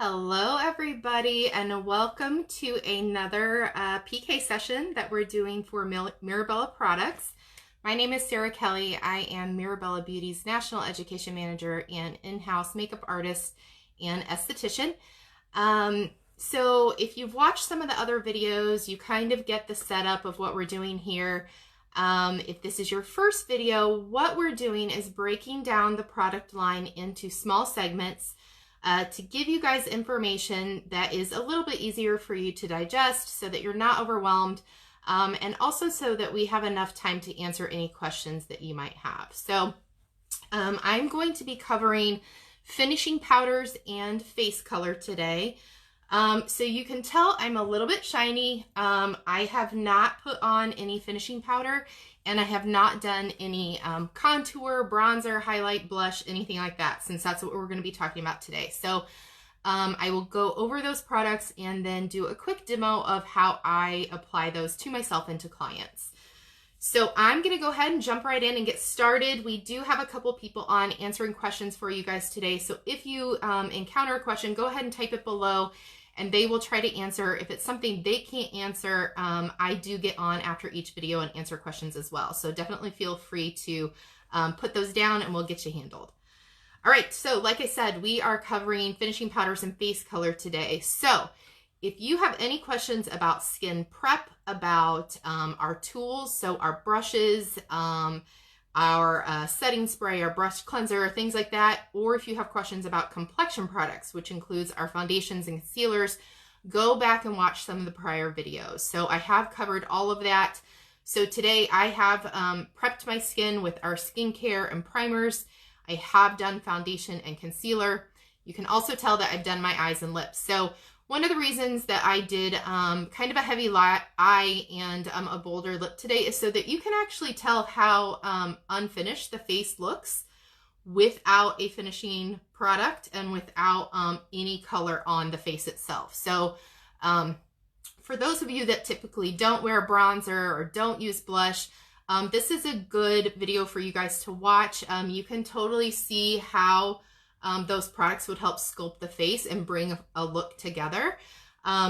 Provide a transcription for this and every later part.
Hello everybody and welcome to another PK session that we're doing for Mirabella products. My name is Sara Kelly. I am Mirabella Beauty's National Education Manager and in-house makeup artist and esthetician. So if you've watched some of the other videos, you kind of get the setup of what we're doing here. If this is your first video, what we're doing is breaking down the product line into small segments to give you guys information that is a little bit easier for you to digest so that you're not overwhelmed, and also so that we have enough time to answer any questions that you might have. So I'm going to be covering finishing powders and face color today. So you can tell I'm a little bit shiny. I have not put on any finishing powder, and I have not done any contour, bronzer, highlight, blush, anything like that, since that's what we're going to be talking about today. So I will go over those products and then do a quick demo of how I apply those to myself and to clients. So I'm going to go ahead and jump right in and get started. We do have a couple people on answering questions for you guys today. So if you encounter a question, go ahead and type it below, and they will try to answer. If it's something they can't answer, I do get on after each video and answer questions as well. So definitely feel free to put those down and we'll get you handled. All right, so like I said, we are covering finishing powders and face color today. So if you have any questions about skin prep, about our tools, so our brushes, our setting spray, our brush cleanser, things like that, or if you have questions about complexion products, which includes our foundations and concealers, go back and watch some of the prior videos. So I have covered all of that. So today I have prepped my skin with our skincare and primers. I have done foundation and concealer. You can also tell that I've done my eyes and lips. So one of the reasons that I did kind of a heavy eye and a bolder lip today is so that you can actually tell how unfinished the face looks without a finishing product and without any color on the face itself. So for those of you that typically don't wear bronzer or don't use blush, this is a good video for you guys to watch. You can totally see how those products would help sculpt the face and bring a look together.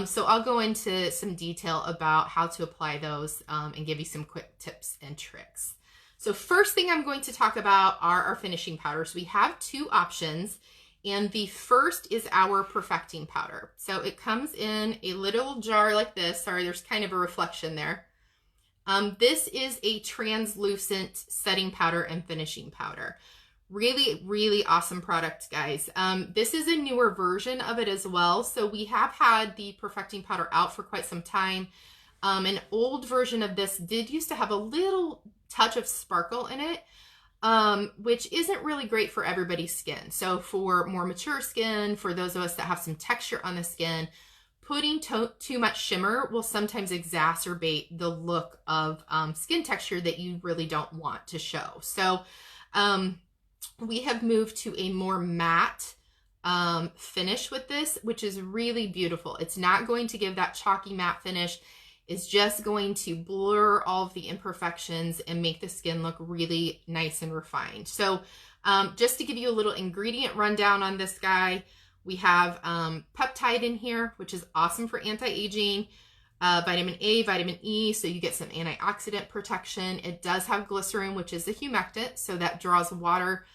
So I'll go into some detail about how to apply those and give you some quick tips and tricks. So first thing I'm going to talk about are our finishing powders. We have two options, and the first is our perfecting powder. So it comes in a little jar like this. Sorry, there's kind of a reflection there. This is a translucent setting powder and finishing powder. Really, really awesome product, guys. This is a newer version of it as well. So we have had the perfecting powder out for quite some time. An old version of this did used to have a little touch of sparkle in it, which isn't really great for everybody's skin. So for more mature skin, for those of us that have some texture on the skin, putting too much shimmer will sometimes exacerbate the look of skin texture that you really don't want to show. So we have moved to a more matte finish with this, which is really beautiful. It's not going to give that chalky matte finish. It's just going to blur all of the imperfections and make the skin look really nice and refined. So just to give you a little ingredient rundown on this guy, we have peptide in here, which is awesome for anti-aging, vitamin A, vitamin E, so you get some antioxidant protection. It does have glycerin, which is a humectant, so that draws water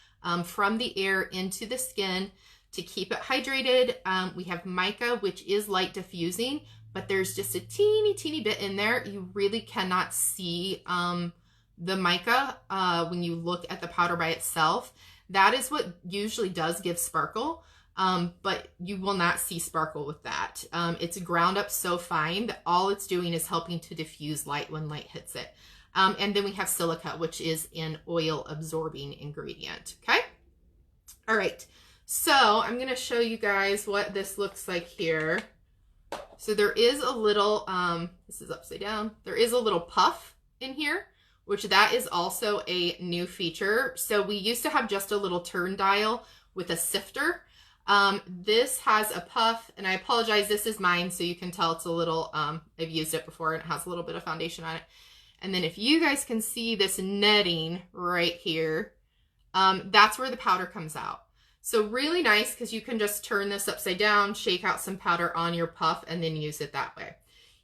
from the air into the skin to keep it hydrated. We have mica, which is light diffusing, but there's just a teeny bit in there. You really cannot see the mica when you look at the powder by itself. That is what usually does give sparkle, but you will not see sparkle with that. It's ground up so fine that all it's doing is helping to diffuse light when light hits it. And then we have silica, which is an oil absorbing ingredient. Okay. All right. So I'm going to show you guys what this looks like here. So there is a little, this is upside down. There is a little puff in here, which that is also a new feature. So we used to have just a little turn dial with a sifter. This has a puff, and I apologize, this is mine, so you can tell it's a little, I've used it before and it has a little bit of foundation on it. And then if you guys can see this netting right here, that's where the powder comes out. So really nice because you can just turn this upside down, shake out some powder on your puff, and then use it that way.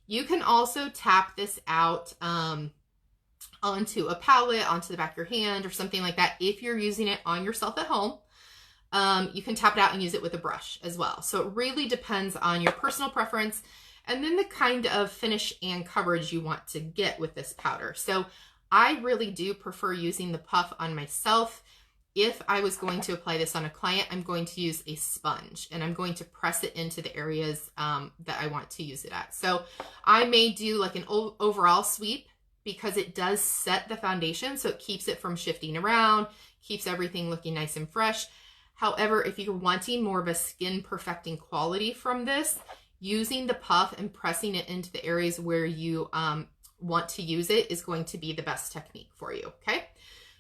You can also tap this out onto a palette, onto the back of your hand or something like that. If you're using it on yourself at home, you can tap it out and use it with a brush as well. So it really depends on your personal preference and then the kind of finish and coverage you want to get with this powder. So I really do prefer using the puff on myself. If I was going to apply this on a client, I'm going to use a sponge and I'm going to press it into the areas that I want to use it at. So I may do like an overall sweep because it does set the foundation, so it keeps it from shifting around, keeps everything looking nice and fresh. However, if you're wanting more of a skin perfecting quality from this, using the puff and pressing it into the areas where you want to use it is going to be the best technique for you, okay?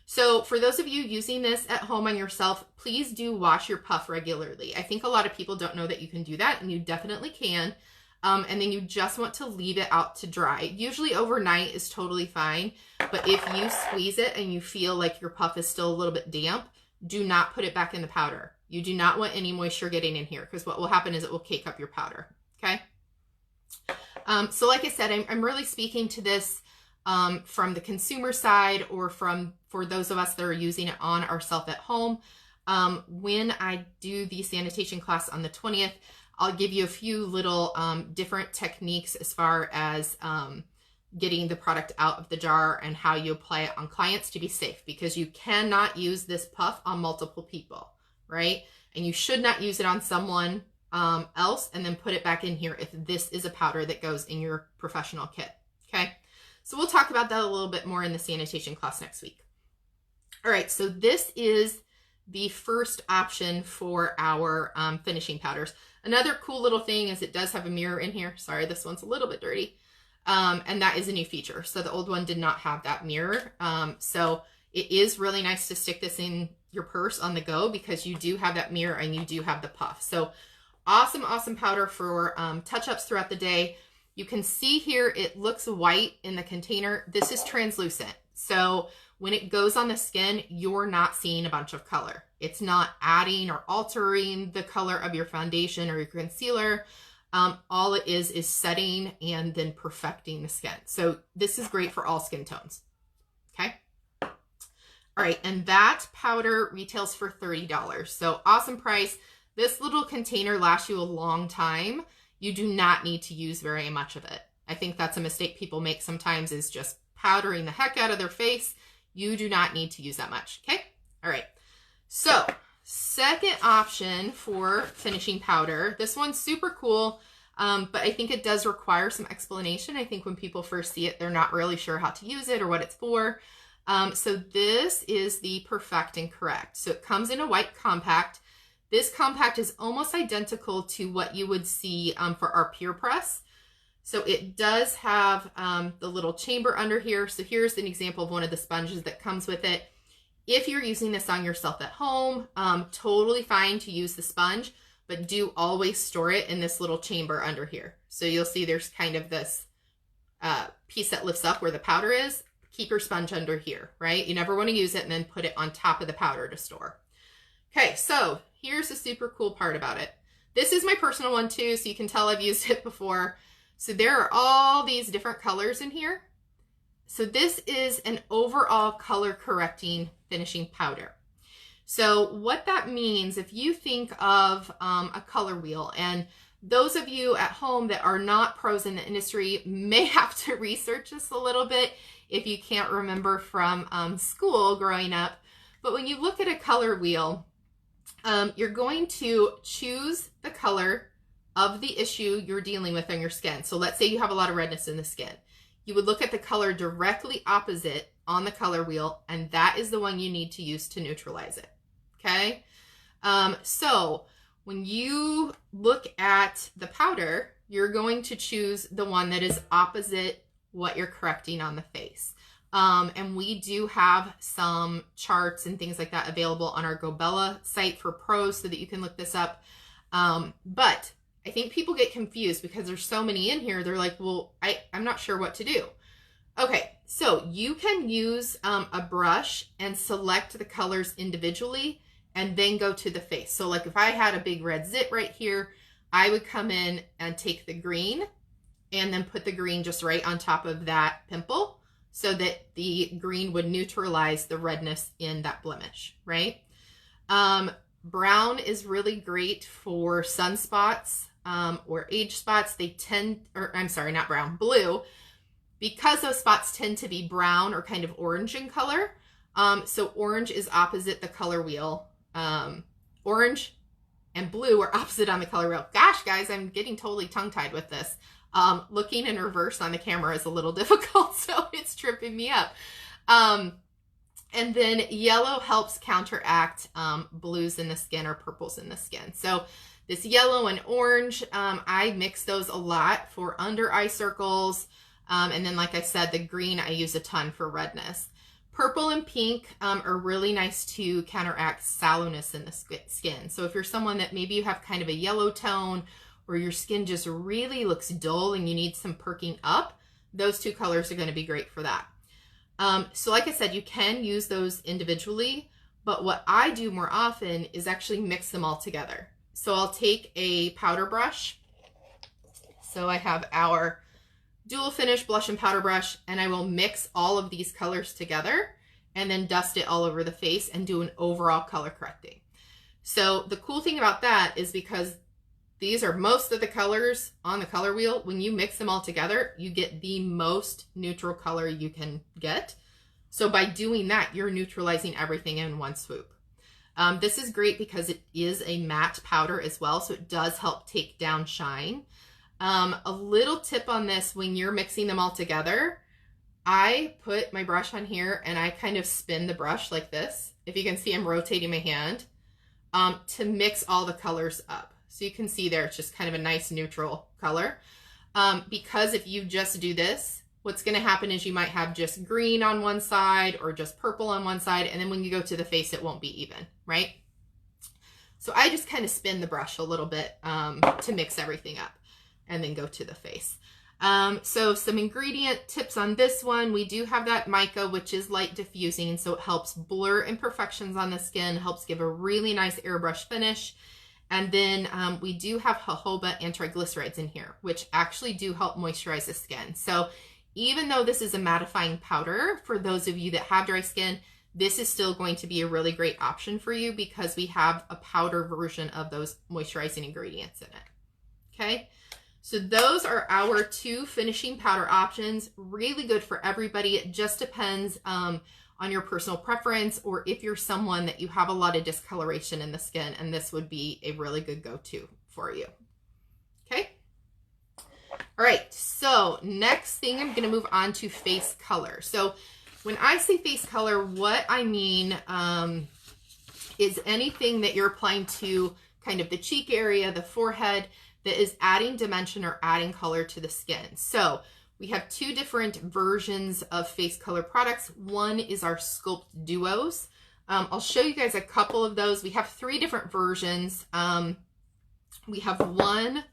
So for those of you using this at home on yourself, please do wash your puff regularly. I think a lot of people don't know that you can do that, and you definitely can. And then you just want to leave it out to dry. Usually overnight is totally fine, but if you squeeze it and you feel like your puff is still a little bit damp, do not put it back in the powder. You do not want any moisture getting in here because what will happen is it will cake up your powder, okay? So like I said, I'm really speaking to this from the consumer side or for those of us that are using it on ourselves at home. When I do the sanitation class on the 20th, I'll give you a few little different techniques as far as getting the product out of the jar and how you apply it on clients to be safe, because you cannot use this puff on multiple people, right? And you should not use it on someone else and then put it back in here if this is a powder that goes in your professional kit, okay? So we'll talk about that a little bit more in the sanitation class next week. All right, so this is the first option for our finishing powders. Another cool little thing is it does have a mirror in here. Sorry, this one's a little bit dirty. And that is a new feature. So the old one did not have that mirror. So it is really nice to stick this in your purse on the go because you do have that mirror and you do have the puff. So awesome, awesome powder for touch-ups throughout the day. You can see here it looks white in the container. This is translucent. So when it goes on the skin, you're not seeing a bunch of color. It's not adding or altering the color of your foundation or your concealer. All it is setting and then perfecting the skin. So this is great for all skin tones, okay? All right, and that powder retails for $30. So awesome price. This little container lasts you a long time. You do not need to use very much of it. I think that's a mistake people make sometimes, is just powdering the heck out of their face. You do not need to use that much, okay? All right, so second option for finishing powder. This one's super cool, but I think it does require some explanation. I think when people first see it, they're not really sure how to use it or what it's for. So this is the Perfect and Correct. So it comes in a white compact. This compact is almost identical to what you would see for our Pure Press. So it does have the little chamber under here. So here's an example of one of the sponges that comes with it. If you're using this on yourself at home, totally fine to use the sponge, but do always store it in this little chamber under here. So you'll see there's kind of this piece that lifts up where the powder is. Keep your sponge under here, right? You never want to use it and then put it on top of the powder to store. Okay, so here's the super cool part about it. This is my personal one too, so you can tell I've used it before. So there are all these different colors in here. So this is an overall color correcting finishing powder. So what that means, if you think of a color wheel, and those of you at home that are not pros in the industry may have to research this a little bit if you can't remember from school growing up. But when you look at a color wheel, you're going to choose the color of the issue you're dealing with on your skin. So let's say you have a lot of redness in the skin. You would look at the color directly opposite on the color wheel, and that is the one you need to use to neutralize it, okay? So when you look at the powder, you're going to choose the one that is opposite what you're correcting on the face. And we do have some charts and things like that available on our Gobella site for pros so that you can look this up. But I think people get confused because there's so many in here. They're like, well, I'm not sure what to do. Okay, so you can use a brush and select the colors individually and then go to the face. So like if I had a big red zit right here, I would come in and take the green and then put the green just right on top of that pimple so that the green would neutralize the redness in that blemish, right? Brown is really great for sunspots or age spots. They tend, or I'm sorry, not brown, blue, because those spots tend to be brown or kind of orange in color. So orange is opposite the color wheel. Orange and blue are opposite on the color wheel. Gosh, guys, I'm getting totally tongue-tied with this. Looking in reverse on the camera is a little difficult, so it's tripping me up. And then yellow helps counteract blues in the skin or purples in the skin. So this yellow and orange, I mix those a lot for under eye circles. And then, like I said, the green I use a ton for redness. Purple and pink are really nice to counteract sallowness in the skin. So if you're someone that maybe you have kind of a yellow tone or your skin just really looks dull and you need some perking up, those two colors are going to be great for that. So like I said, you can use those individually, but what I do more often is actually mix them all together. So I'll take a powder brush. So I have our dual finish blush and powder brush, and I will mix all of these colors together and then dust it all over the face and do an overall color correcting. So the cool thing about that is because these are most of the colors on the color wheel, when you mix them all together, you get the most neutral color you can get. So by doing that, you're neutralizing everything in one swoop. This is great because it is a matte powder as well, so it does help take down shine. A little tip on this, when you're mixing them all together, I put my brush on here and I kind of spin the brush like this. If you can see, I'm rotating my hand to mix all the colors up. So you can see there, it's just kind of a nice neutral color. Because if you just do this, what's going to happen is you might have just green on one side or just purple on one side. And then when you go to the face, it won't be even, right? So I just kind of spin the brush a little bit to mix everything up and then go to the face. So some ingredient tips on this one. We do have that mica, which is light diffusing. So it helps blur imperfections on the skin, helps give a really nice airbrush finish. And then we do have jojoba and triglycerides in here, which actually do help moisturize the skin. So even though this is a mattifying powder, for those of you that have dry skin, this is still going to be a really great option for you because we have a powder version of those moisturizing ingredients in it. Okay, so those are our two finishing powder options. Really good for everybody. It just depends on your personal preference, or if you're someone that you have a lot of discoloration in the skin, and this would be a really good go-to for you. Okay. All right. So next thing, I'm going to move on to face color. So when I say face color, what I mean is anything that you're applying to kind of the cheek area, the forehead, that is adding dimension or adding color to the skin. So we have two different versions of face color products. One is our Sculpt Duos. I'll show you guys a couple of those. We have three different versions. We have one,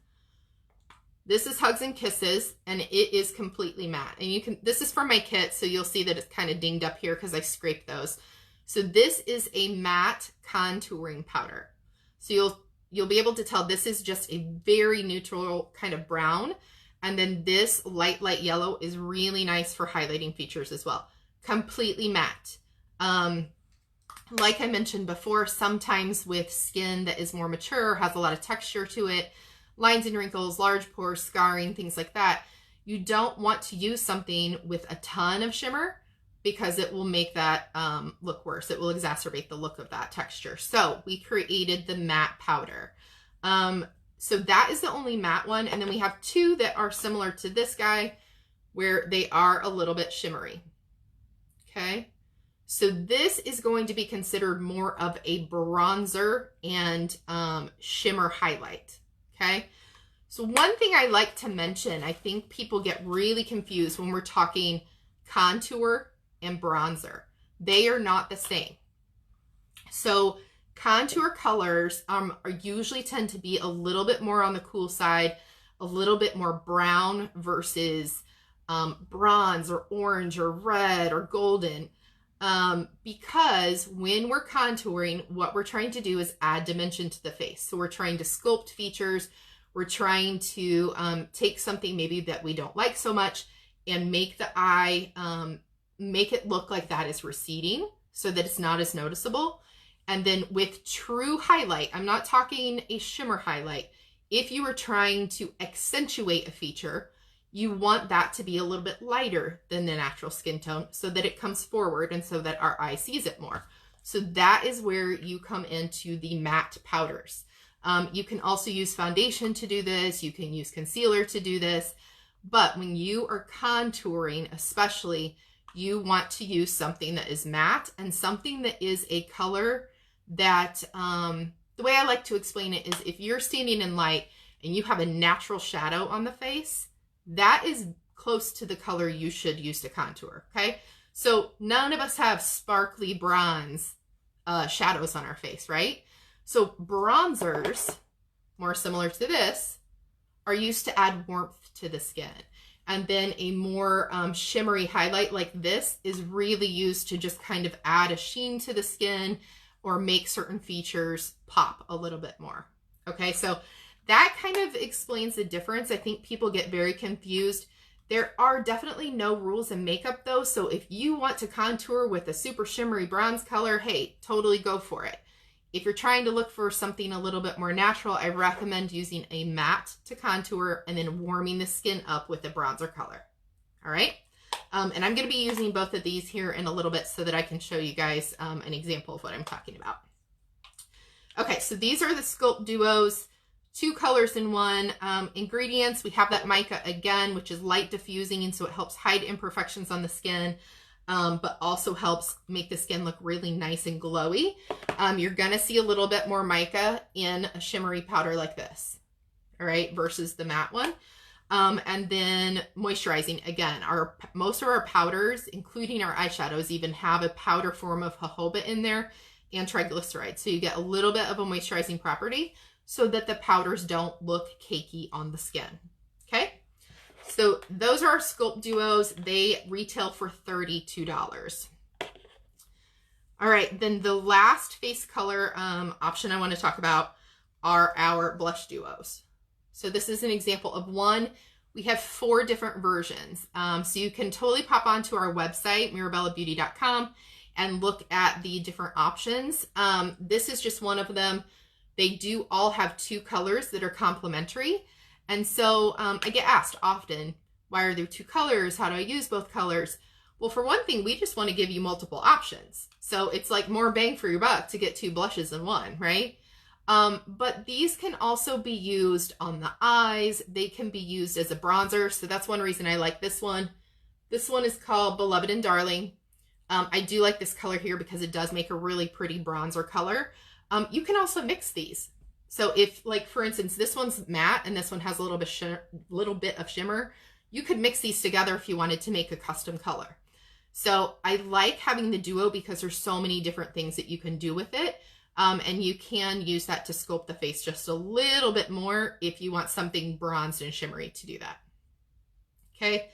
this is Hugs and Kisses, and it is completely matte. And you can, this is for my kit, so you'll see that it's kind of dinged up here because I scraped those. So this is a matte contouring powder. So you'll be able to tell this is just a very neutral kind of brown. And then this light yellow is really nice for highlighting features as well. Completely matte. Like I mentioned before, sometimes with skin that is more mature, has a lot of texture to it, lines and wrinkles, large pores, scarring, things like that, you don't want to use something with a ton of shimmer because it will make that look worse. It will exacerbate the look of that texture. So we created the matte powder. So that is the only matte one. And then we have two that are similar to this guy where they are a little bit shimmery. Okay. So this is going to be considered more of a bronzer and shimmer highlight. Okay. So one thing I like to mention, I think people get really confused when we're talking contour and bronzer. They are not the same. So contour colors are usually tend to be a little bit more on the cool side, a little bit more brown versus bronze or orange or red or golden. because when we're contouring, what we're trying to do is add dimension to the face. So we're trying to sculpt features. We're trying to take something maybe that we don't like so much and make the eye, make it look like that is receding so that it's not as noticeable. And then with true highlight, I'm not talking a shimmer highlight. If you are trying to accentuate a feature, you want that to be a little bit lighter than the natural skin tone so that it comes forward and so that our eye sees it more. So that is where you come into the matte powders. You can also use foundation to do this. You can use concealer to do this. But when you are contouring, especially, you want to use something that is matte and something that is a color that, the way I like to explain it is if you're standing in light and you have a natural shadow on the face, that is close to the color you should use to contour, okay? So none of us have sparkly bronze shadows on our face, right? So bronzers, more similar to this, are used to add warmth to the skin. And then a more shimmery highlight like this is really used to just kind of add a sheen to the skin or make certain features pop a little bit more, okay? So that kind of explains the difference. I think people get very confused. There are definitely no rules in makeup though. So if you want to contour with a super shimmery bronze color, hey, totally go for it. If you're trying to look for something a little bit more natural, I recommend using a matte to contour and then warming the skin up with a bronzer color. All right. And I'm going to be using both of these here in a little bit so that I can show you guys an example of what I'm talking about. Okay. So these are the Sculpt Duos. 2 colors in one. Ingredients, we have that mica again, which is light diffusing, and so it helps hide imperfections on the skin, but also helps make the skin look really nice and glowy. You're gonna see a little bit more mica in a shimmery powder like this, all right, versus the matte one. And then moisturizing, again, most of our powders, including our eyeshadows, even have a powder form of jojoba in there and triglycerides, so you get a little bit of a moisturizing property, so that the powders don't look cakey on the skin, okay? So those are our Sculpt Duos. They retail for $32. All right, then the last face color option I want to talk about are our blush duos. So this is an example of one. We have 4 different versions. So you can totally pop onto our website, mirabellabeauty.com, and look at the different options. This is just one of them. They do all have 2 colors that are complementary. And so I get asked often, why are there 2 colors? How do I use both colors? Well, for one thing, we just want to give you multiple options. So it's like more bang for your buck to get 2 blushes in one, right? But these can also be used on the eyes. They can be used as a bronzer. So that's one reason I like this one. This one is called Beloved and Darling. I do like this color here because it does make a really pretty bronzer color. You can also mix these. So if, like, for instance, this one's matte and this one has a little bit of shimmer, you could mix these together if you wanted to make a custom color. So I like having the duo because there's so many different things that you can do with it. And you can use that to sculpt the face just a little bit more if you want something bronzed and shimmery to do that. Okay.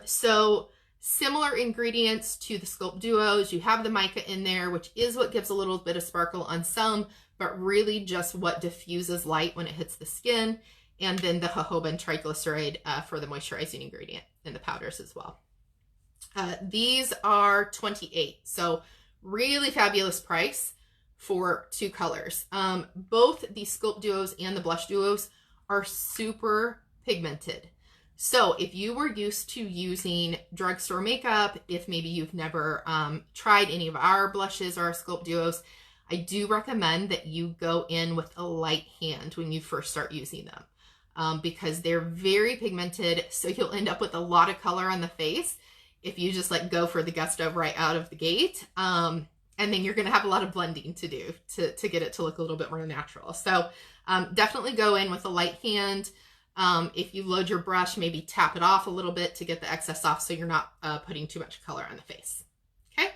So similar ingredients to the Sculpt Duos. You have the mica in there, which is what gives a little bit of sparkle on some, but really just what diffuses light when it hits the skin. And then the jojoba and triglyceride for the moisturizing ingredient in the powders as well. These are $28. So really fabulous price for 2 colors. Both the Sculpt Duos and the Blush Duos are super pigmented. So if you were used to using drugstore makeup, if maybe you've never tried any of our blushes or our Sculpt Duos, I do recommend that you go in with a light hand when you first start using them because they're very pigmented. So you'll end up with a lot of color on the face if you just like go for the gusto right out of the gate. And then you're going to have a lot of blending to do to get it to look a little bit more natural. So definitely go in with a light hand. If you load your brush, maybe tap it off a little bit to get the excess off so you're not putting too much color on the face. Okay?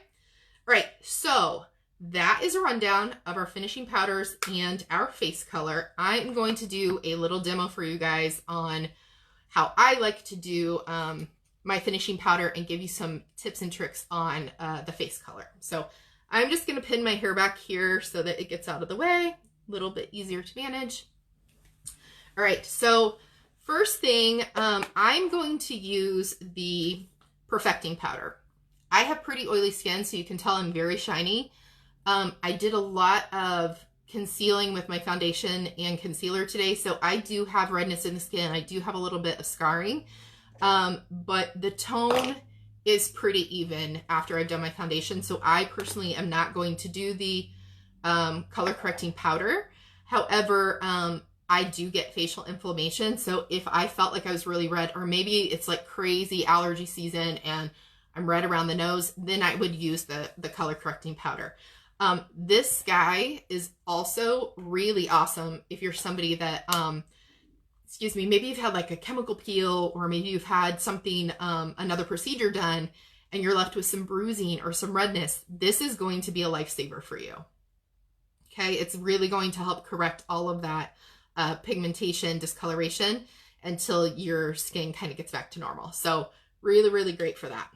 All right, so that is a rundown of our finishing powders and our face color. I'm going to do a little demo for you guys on how I like to do my finishing powder and give you some tips and tricks on the face color. So I'm just going to pin my hair back here so that it gets out of the way, a little bit easier to manage. All right, so first thing, I'm going to use the perfecting powder. I have pretty oily skin, so you can tell I'm very shiny. I did a lot of concealing with my foundation and concealer today, so I do have redness in the skin. I do have a little bit of scarring, but the tone is pretty even after I've done my foundation, so I personally am not going to do the color correcting powder. However, I do get facial inflammation, so if I felt like I was really red, or maybe it's like crazy allergy season and I'm red around the nose, then I would use the color correcting powder. This guy is also really awesome if you're somebody that, excuse me, maybe you've had like a chemical peel, or maybe you've had something, another procedure done, and you're left with some bruising or some redness. This is going to be a lifesaver for you. Okay, it's really going to help correct all of that pigmentation, discoloration, until your skin kind of gets back to normal. So really, really great for that.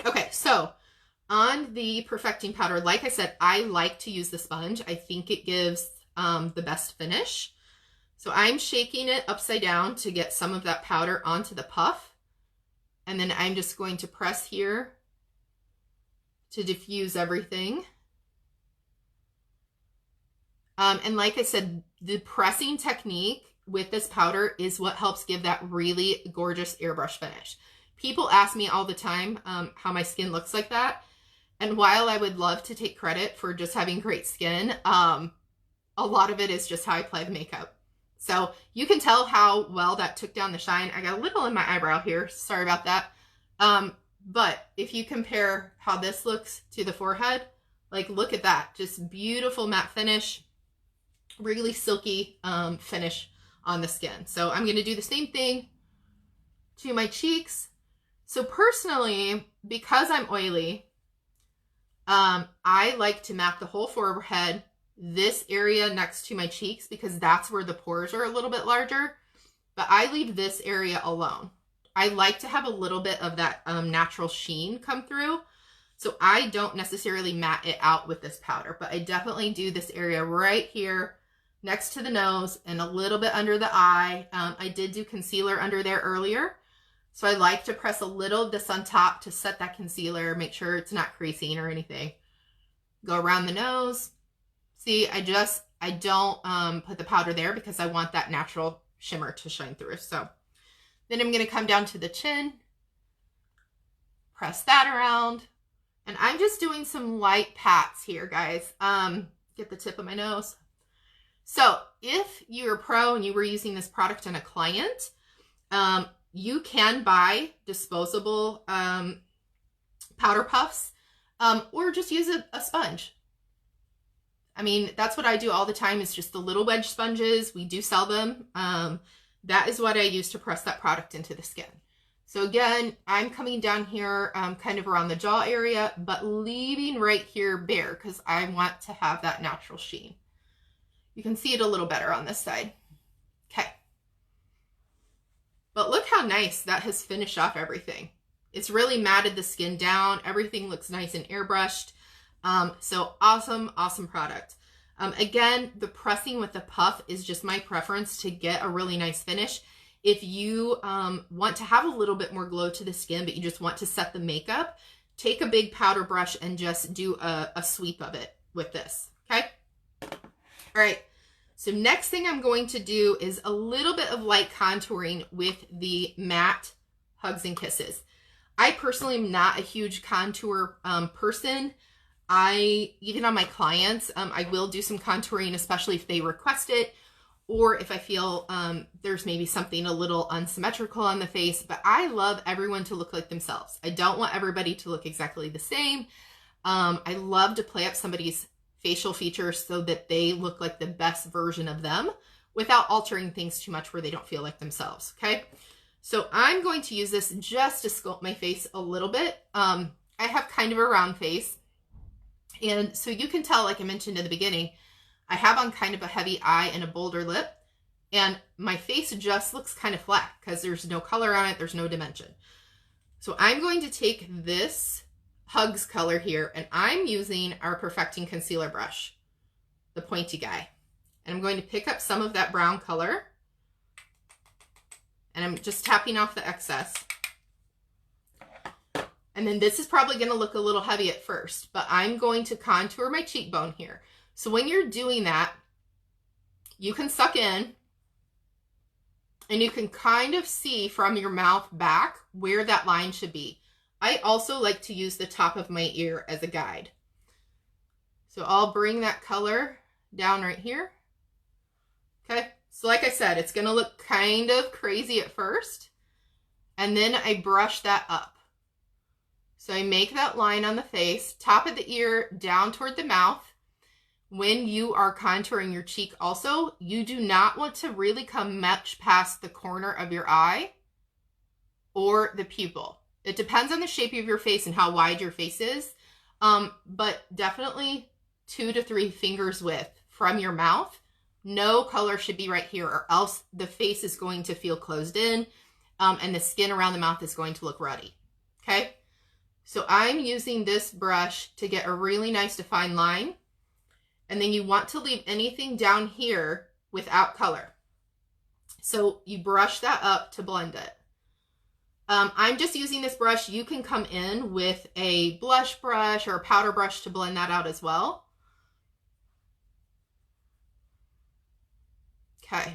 Okay, so on the perfecting powder, like I said, I like to use the sponge. I think it gives the best finish. So I'm shaking it upside down to get some of that powder onto the puff. And then I'm just going to press here to diffuse everything. And like I said, the pressing technique with this powder is what helps give that really gorgeous airbrush finish. People ask me all the time how my skin looks like that. And while I would love to take credit for just having great skin, a lot of it is just how I apply the makeup. So you can tell how well that took down the shine. I got a little in my eyebrow here. Sorry about that. But if you compare how this looks to the forehead, like look at that. Just beautiful matte finish. Really silky finish on the skin. So I'm going to do the same thing to my cheeks. So personally, because I'm oily, I like to map the whole forehead, this area next to my cheeks, because that's where the pores are a little bit larger, but I leave this area alone. I like to have a little bit of that natural sheen come through. So I don't necessarily matte it out with this powder, but I definitely do this area right here next to the nose and a little bit under the eye. I did do concealer under there earlier. So I like to press a little of this on top to set that concealer, make sure it's not creasing or anything. Go around the nose. See, I don't put the powder there because I want that natural shimmer to shine through. So then I'm going to come down to the chin, press that around, and I'm just doing some light pats here, guys. Get the tip of my nose. So if you're a pro and you were using this product on a client, you can buy disposable powder puffs, or just use a sponge. I mean, that's what I do all the time, is just the little wedge sponges. We do sell them. That is what I use to press that product into the skin. So again, I'm coming down here kind of around the jaw area, but leaving right here bare because I want to have that natural sheen. You can see it a little better on this side. Okay. But look how nice that has finished off everything. It's really matted the skin down. Everything looks nice and airbrushed. So awesome, awesome product. Again, the pressing with the puff is just my preference to get a really nice finish. If you want to have a little bit more glow to the skin, but you just want to set the makeup, take a big powder brush and just do a sweep of it with this, okay? All right, so next thing I'm going to do is a little bit of light contouring with the matte Hugs and Kisses. I personally am not a huge contour person. Even on my clients, I will do some contouring, especially if they request it, or if I feel there's maybe something a little unsymmetrical on the face, but I love everyone to look like themselves. I don't want everybody to look exactly the same. I love to play up somebody's facial features so that they look like the best version of them without altering things too much where they don't feel like themselves, okay? So I'm going to use this just to sculpt my face a little bit. I have kind of a round face, and so you can tell, like I mentioned in the beginning, I have on kind of a heavy eye and a bolder lip, and my face just looks kind of flat because there's no color on it, there's no dimension. So I'm going to take this Hugs color here, and I'm using our Perfecting Concealer brush, the pointy guy. And I'm going to pick up some of that brown color, and I'm just tapping off the excess. And then this is probably going to look a little heavy at first, but I'm going to contour my cheekbone here. So when you're doing that, you can suck in, and you can kind of see from your mouth back where that line should be. I also like to use the top of my ear as a guide. So I'll bring that color down right here. Okay, so like I said, it's going to look kind of crazy at first, and then I brush that up. So I make that line on the face, top of the ear down toward the mouth. When you are contouring your cheek also, you do not want to really come much past the corner of your eye or the pupil. It depends on the shape of your face and how wide your face is, but definitely 2 to 3 fingers width from your mouth. No color should be right here, or else the face is going to feel closed in, and the skin around the mouth is going to look ruddy. Okay? So I'm using this brush to get a really nice defined line. And then you want to leave anything down here without color. So you brush that up to blend it. I'm just using this brush. You can come in with a blush brush or a powder brush to blend that out as well. Okay.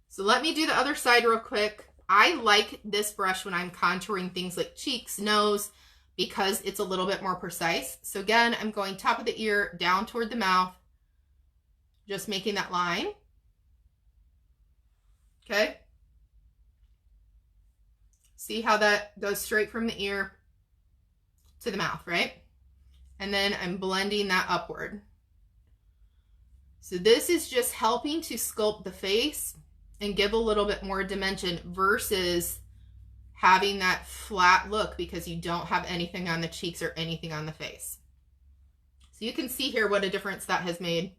So let me do the other side real quick. I like this brush when I'm contouring things like cheeks, nose, because it's a little bit more precise. So again, I'm going top of the ear down toward the mouth, just making that line. Okay. See how that goes straight from the ear to the mouth, right? And then I'm blending that upward. So this is just helping to sculpt the face and give a little bit more dimension versus having that flat look because you don't have anything on the cheeks or anything on the face. So you can see here what a difference that has made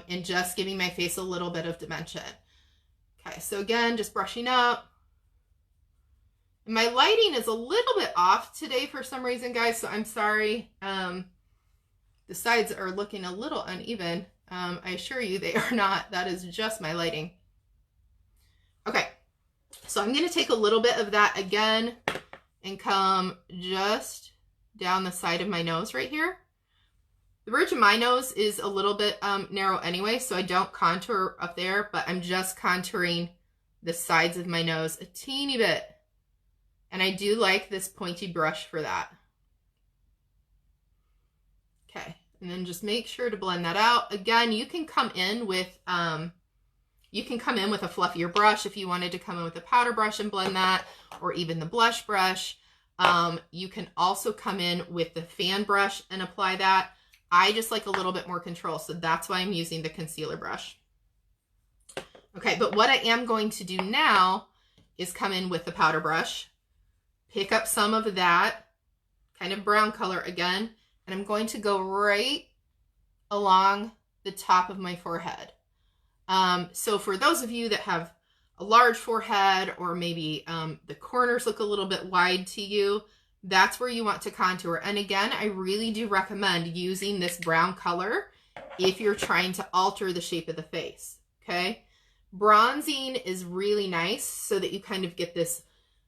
in just giving my face a little bit of dimension. Okay, so again, just brushing up. And my lighting is a little bit off today for some reason, guys, so I'm sorry. The sides are looking a little uneven. I assure you they are not. That is just my lighting. Okay. So I'm going to take a little bit of that again and come just down the side of my nose right here. The bridge of my nose is a little bit narrow anyway, so I don't contour up there, but I'm just contouring the sides of my nose a teeny bit. And I do like this pointy brush for that. Okay, and then just make sure to blend that out. Again, you can come in with a fluffier brush if you wanted to come in with a powder brush and blend that, or even the blush brush. You can also come in with the fan brush and apply that. I just like a little bit more control, so that's why I'm using the concealer brush. Okay, but what I am going to do now is come in with the powder brush, pick up some of that kind of brown color again, and I'm going to go right along the top of my forehead. So for those of you that have a large forehead, or maybe the corners look a little bit wide to you, that's where you want to contour. And again, I really do recommend using this brown color if you're trying to alter the shape of the face, okay? Bronzing is really nice so that you kind of get this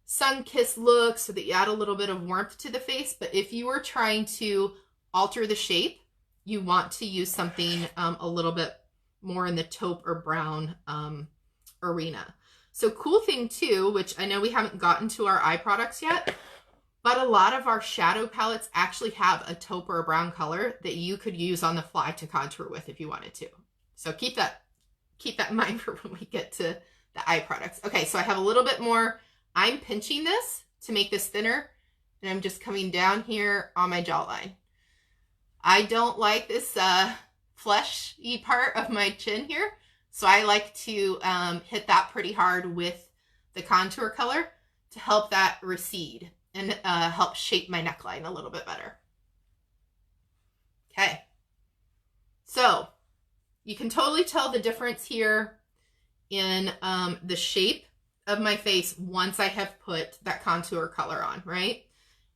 sun-kissed look, so that you add a little bit of warmth to the face. But if you are trying to alter the shape, you want to use something a little bit more in the taupe or brown arena. So cool thing too, which I know we haven't gotten to our eye products yet, but a lot of our shadow palettes actually have a taupe or a brown color that you could use on the fly to contour with if you wanted to. So keep that in mind for when we get to the eye products. Okay, so I have a little bit more. I'm pinching this to make this thinner, and I'm just coming down here on my jawline. I don't like this fleshy part of my chin here, so I like to hit that pretty hard with the contour color to help that recede and help shape my neckline a little bit better. Okay, so you can totally tell the difference here in the shape of my face once I have put that contour color on, right?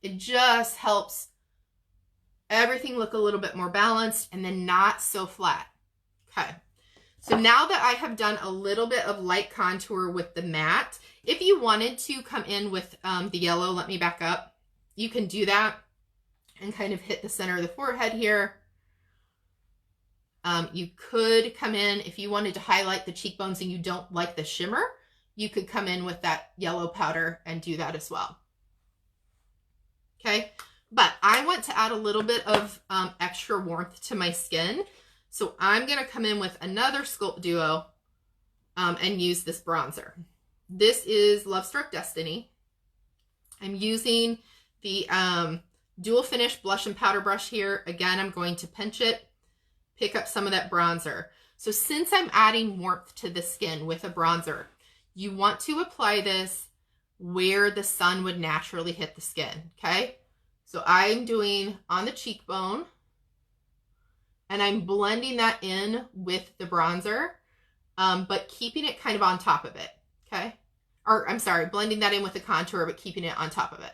It just helps everything look a little bit more balanced and then not so flat. Okay. So now that I have done a little bit of light contour with the matte, if you wanted to come in with the yellow, let me back up. You can do that and kind of hit the center of the forehead here. You could come in, if you wanted to highlight the cheekbones and you don't like the shimmer, you could come in with that yellow powder and do that as well. Okay, but I want to add a little bit of extra warmth to my skin. So I'm going to come in with another Sculpt Duo and use this bronzer. This is Love Struck Destiny. I'm using the Dual Finish Blush and Powder Brush here. Again, I'm going to pinch it, pick up some of that bronzer. So since I'm adding warmth to the skin with a bronzer, you want to apply this where the sun would naturally hit the skin, okay? So I'm doing on the cheekbone, and I'm blending that in with the bronzer, but keeping it kind of on top of it, okay? Or I'm sorry, blending that in with the contour, but keeping it on top of it.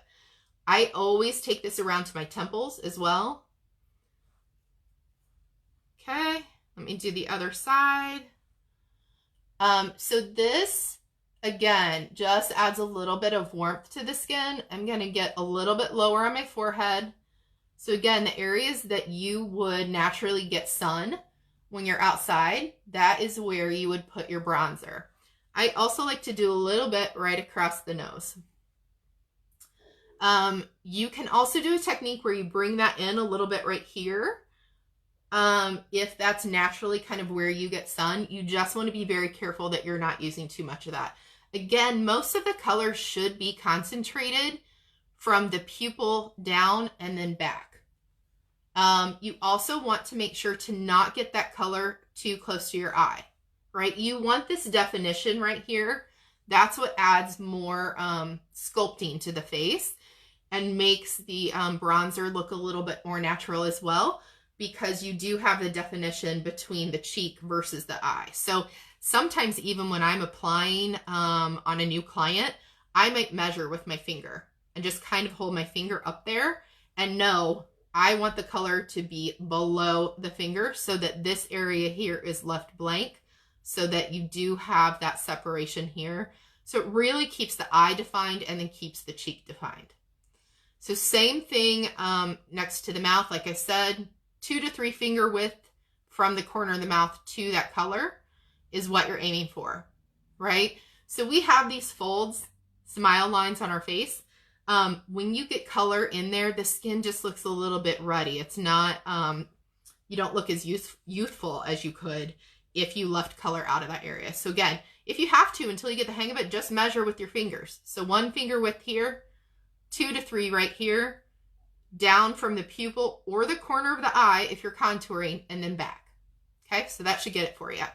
I always take this around to my temples as well. Okay, let me do the other side. So this, again, just adds a little bit of warmth to the skin. I'm gonna get a little bit lower on my forehead. So again, the areas that you would naturally get sun when you're outside, that is where you would put your bronzer. I also like to do a little bit right across the nose. You can also do a technique where you bring that in a little bit right here. If that's naturally kind of where you get sun, you just want to be very careful that you're not using too much of that. Again, most of the color should be concentrated from the pupil down and then back. You also want to make sure to not get that color too close to your eye, right? You want this definition right here. That's what adds more sculpting to the face and makes the bronzer look a little bit more natural as well, because you do have the definition between the cheek versus the eye. So sometimes even when I'm applying on a new client, I might measure with my finger and just kind of hold my finger up there and know I want the color to be below the finger so that this area here is left blank so that you do have that separation here. So it really keeps the eye defined and then keeps the cheek defined. So same thing next to the mouth, like I said, 2 to 3 finger width from the corner of the mouth to that color is what you're aiming for, right? So we have these folds, smile lines on our face. When you get color in there, the skin just looks a little bit ruddy. It's not, you don't look as youthful as you could if you left color out of that area. So again, if you have to, until you get the hang of it, just measure with your fingers. So 1 finger width here, 2 to 3 right here, down from the pupil or the corner of the eye if you're contouring, and then back. Okay, so that should get it for you.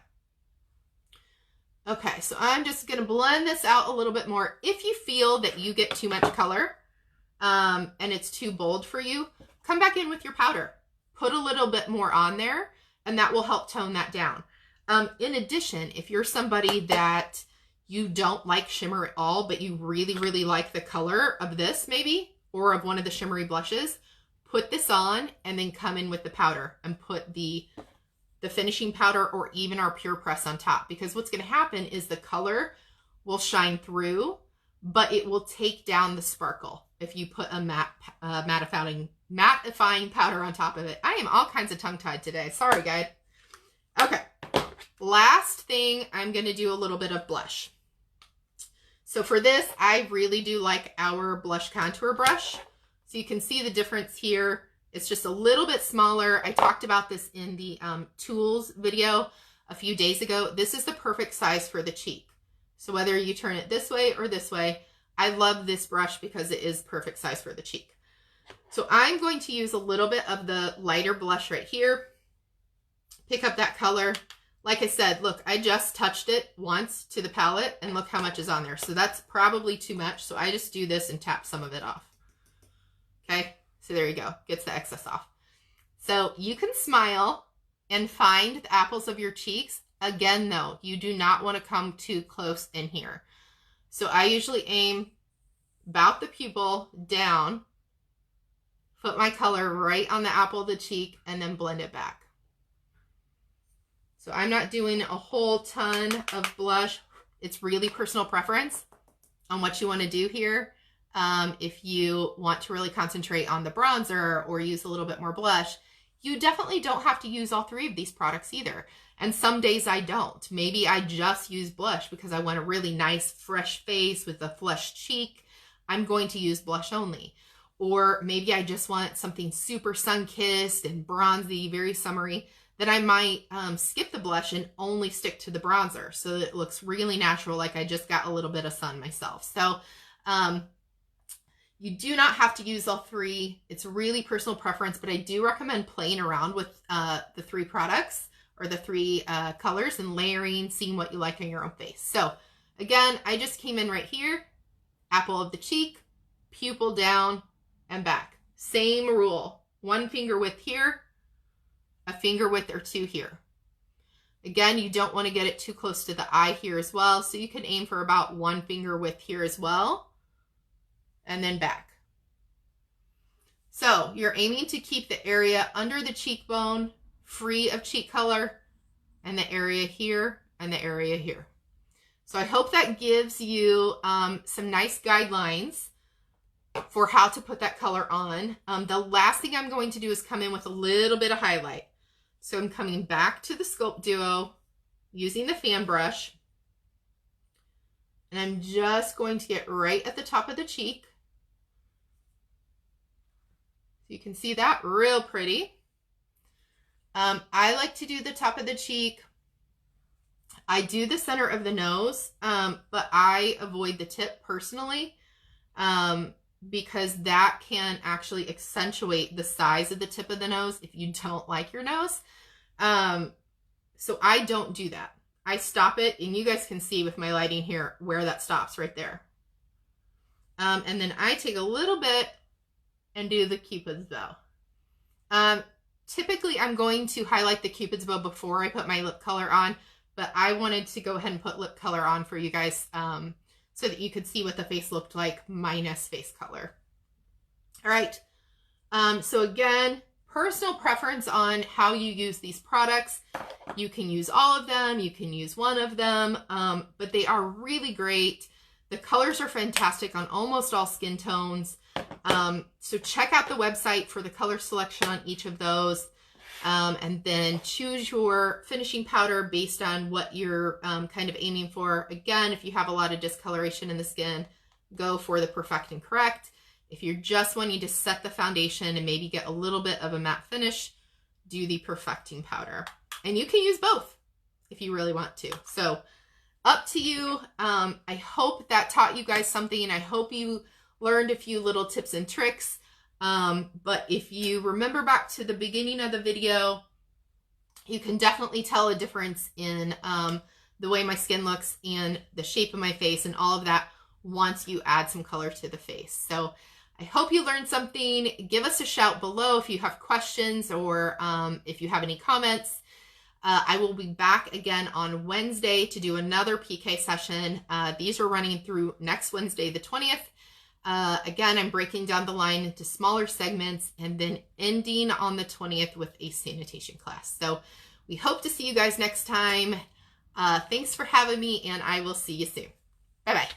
Okay, so I'm just going to blend this out a little bit more. If you feel that you get too much color and it's too bold for you, come back in with your powder. Put a little bit more on there, and that will help tone that down. In addition, if you're somebody that you don't like shimmer at all, but you really, really like the color of this maybe, or of one of the shimmery blushes, put this on and then come in with the powder and put the finishing powder or even our pure press on top, because what's going to happen is the color will shine through, but it will take down the sparkle if you put a mattifying powder on top of it. I am all kinds of tongue-tied today. Sorry, guys. Okay. Last thing, I'm going to do a little bit of blush. So for this, I really do like our blush contour brush. So you can see the difference here. It's just a little bit smaller. I talked about this in the tools video a few days ago. This is the perfect size for the cheek. So whether you turn it this way or this way, I love this brush because it is perfect size for the cheek. So I'm going to use a little bit of the lighter blush right here. Pick up that color. Like I said, look, I just touched it once to the palette and look how much is on there. So that's probably too much. So I just do this and tap some of it off. Okay, so there you go. Gets the excess off. So you can smile and find the apples of your cheeks. Again, though, you do not want to come too close in here. So I usually aim about the pupil down, put my color right on the apple of the cheek, and then blend it back. So I'm not doing a whole ton of blush. It's really personal preference on what you want to do here. If you want to really concentrate on the bronzer or use a little bit more blush, you definitely don't have to use all three of these products either. And some days I don't. Maybe I just use blush because I want a really nice fresh face with a flushed cheek. I'm going to use blush only. Or maybe I just want something super sun-kissed and bronzy, very summery. Then I might skip the blush and only stick to the bronzer so that it looks really natural, like I just got a little bit of sun myself. So you do not have to use all three. It's really personal preference, but I do recommend playing around with the three products or the three colors and layering, seeing what you like on your own face. So again, I just came in right here, apple of the cheek, pupil down and back. Same rule, 1 finger width here, a finger width or 2 here. Again, you don't want to get it too close to the eye here as well, so you can aim for about 1 finger width here as well, and then back. So you're aiming to keep the area under the cheekbone free of cheek color, and the area here and the area here. So I hope that gives you some nice guidelines for how to put that color on. The last thing I'm going to do is come in with a little bit of highlight. So I'm coming back to the Sculpt Duo using the fan brush, and I'm just going to get right at the top of the cheek. So you can see that, real pretty. I like to do the top of the cheek. I do the center of the nose, but I avoid the tip personally because that can actually accentuate the size of the tip of the nose if you don't like your nose. So I don't do that. I stop it, and you guys can see with my lighting here where that stops right there. And then I take a little bit and do the Cupid's bow. Typically, I'm going to highlight the Cupid's bow before I put my lip color on, but I wanted to go ahead and put lip color on for you guys so that you could see what the face looked like minus face color. All right. So again, personal preference on how you use these products. You can use all of them. You can use one of them, but they are really great. The colors are fantastic on almost all skin tones. So check out the website for the color selection on each of those. And then choose your finishing powder based on what you're kind of aiming for. Again, if you have a lot of discoloration in the skin, go for the Perfect and Correct. If you're just wanting to set the foundation and maybe get a little bit of a matte finish, do the Perfecting powder. And you can use both if you really want to. So up to you. I hope that taught you guys something, and I hope you learned a few little tips and tricks. But if you remember back to the beginning of the video, you can definitely tell a difference in the way my skin looks and the shape of my face and all of that once you add some color to the face. So I hope you learned something. Give us a shout below if you have questions or if you have any comments. I will be back again on Wednesday to do another PK session. These are running through next Wednesday, the 20th. Again, I'm breaking down the line into smaller segments and then ending on the 20th with a sanitation class. So we hope to see you guys next time. Thanks for having me, and I will see you soon. Bye-bye.